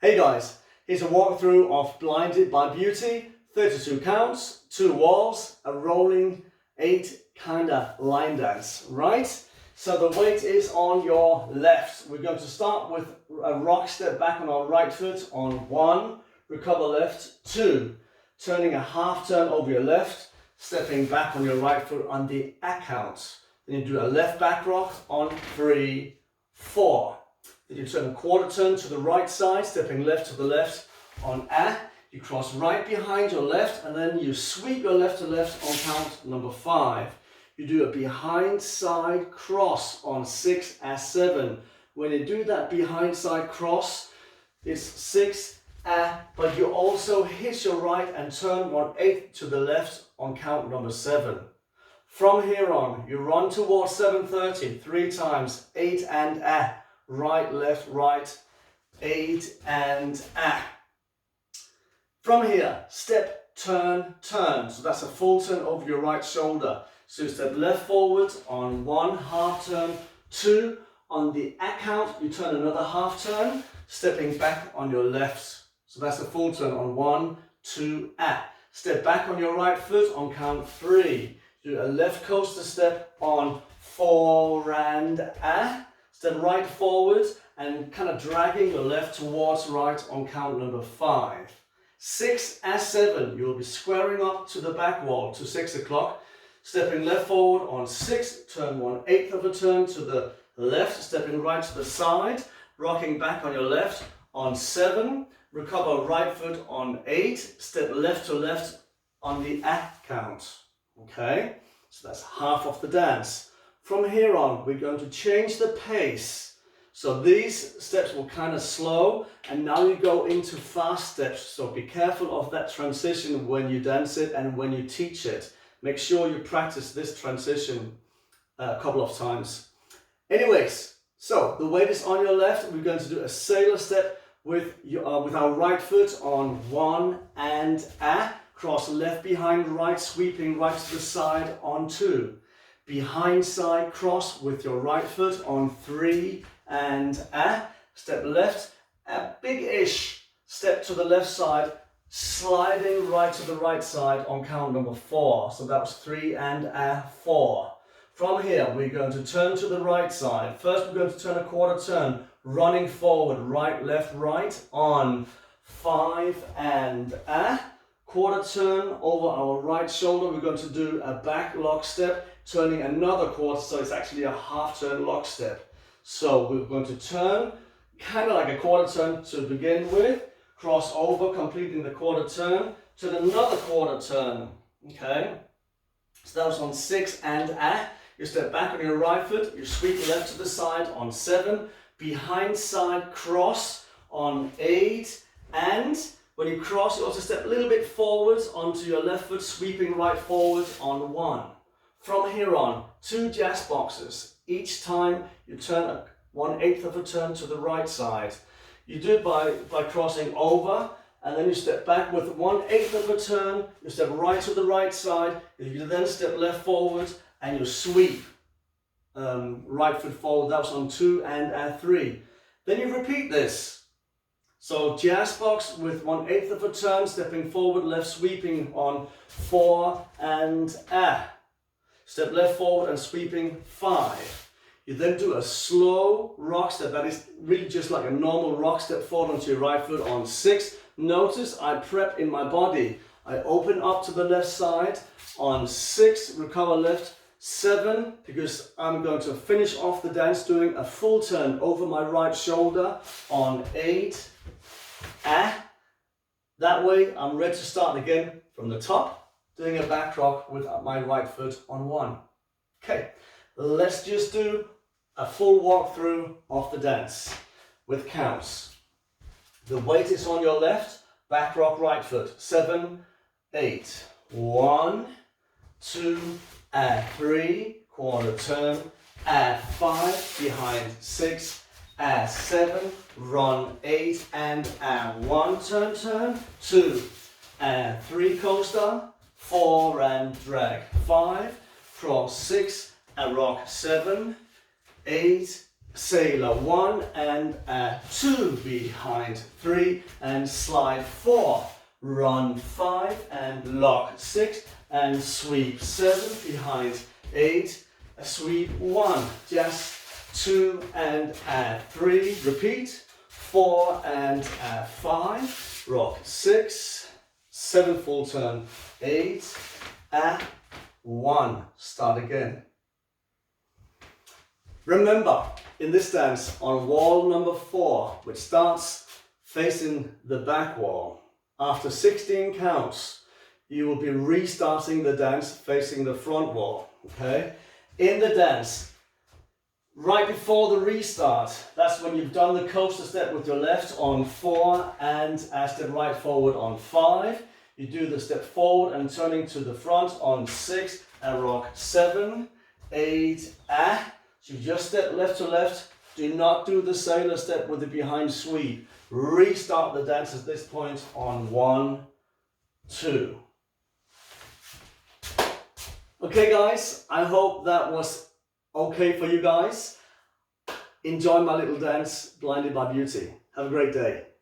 Hey guys, here's a walkthrough of Blinded by Beauty, 32 counts, 2 walls, a rolling 8 kinda line dance, right? So the weight is on your left. We're going to start with a rock step back on our right foot on 1, recover left, 2, turning a half turn over your left, stepping back on your right foot on the A count. Then you do a left back rock on 3, 4. Then you turn a quarter turn to the right side, stepping left to the left on A. You cross right behind your left and then you sweep your left to left on count number 5. You do a behind side cross on 6 as 7. When you do that behind side cross, it's 6 but you also hit your right and turn 1/8 to the left on count number 7. From here on, you run towards 7:30 3 times, 8 and right, left, right, 8 and From here, step, turn, turn. So that's a full turn over your right shoulder. So you step left forward on 1 half turn, 2 on the A count, you turn another half turn, stepping back on your left. So that's a full turn on 1, 2, Step back on your right foot on count 3. Do a left coaster step on 4 and Step right forward and kind of dragging your left towards right on count number 5. 6 as 7, you'll be squaring up to the back wall to 6 o'clock. Stepping left forward on 6, turn 1/8 of a turn to the left, stepping right to the side, rocking back on your left on 7, recover right foot on 8, step left to left on the A count. Okay, so that's half of the dance. From here on, we're going to change the pace. So these steps will kind of slow, and now you go into fast steps. So be careful of that transition when you dance it and when you teach it. Make sure you practice this transition a couple of times. Anyways, so the weight is on your left. We're going to do a sailor step with our right foot on 1 and cross left behind right, sweeping right to the side on 2. Behind side cross with your right foot on 3 and step left, a big-ish step to the left side, sliding right to the right side on count number 4. So that was 3 and 4. From here, we're going to turn to the right side. First, we're going to turn a quarter turn, running forward, right, left, right on 5 and quarter turn over our right shoulder. We're going to do a back lock step, turning another quarter, so it's actually a half turn lock step. So we're going to turn, kind of like a quarter turn to begin with, cross over, completing the quarter turn, turn another quarter turn, okay? So that was on 6 and You step back on your right foot, you sweep left to the side on 7, behind side cross on 8, and when you cross, you also step a little bit forwards onto your left foot, sweeping right forward on 1. From here on, 2 jazz boxes. Each time you turn 1/8 of a turn to the right side. You do it by crossing over, and then you step back with 1/8 of a turn, you step right to the right side, you then step left forward, and you sweep right foot forward. That was on 2 and 3. Then you repeat this. So jazz box with 1/8 of a turn, stepping forward, left sweeping on 4 and Step left forward and sweeping 5. You then do a slow rock step. That is really just like a normal rock step forward onto your right foot on 6. Notice I prep in my body. I open up to the left side on 6, recover left, 7, because I'm going to finish off the dance doing a full turn over my right shoulder on 8. That way I'm ready to start again from the top, doing a back rock with my right foot on 1. Okay, let's just do a full walkthrough of the dance with counts. The weight is on your left, back rock right foot, 7, 8. 1, 2, 3, quarter turn, 5, behind 6, 7, run 8 and 1, turn, 2, 3 coaster, 4 and drag, 5, cross 6 and rock 7, 8 sailor 1 and add 2 behind 3 and slide 4, run 5 and lock 6 and sweep 7 behind 8, sweep 1, just 2 and add 3, repeat, 4 and add 5, rock 6, 7 full turn, 8, add 1, start again. Remember, in this dance on wall number 4, which starts facing the back wall, after 16 counts, you will be restarting the dance facing the front wall, okay? In the dance, right before the restart, that's when you've done the coaster step with your left on 4 and a step right forward on 5. You do the step forward and turning to the front on 6 and rock 7, 8, So you just step left to left. Do not do the sailor step with the behind sweep. Restart the dance at this point on 1, 2. Okay guys, I hope that was okay for you guys. Enjoy my little dance, Blinded by Beauty. Have a great day.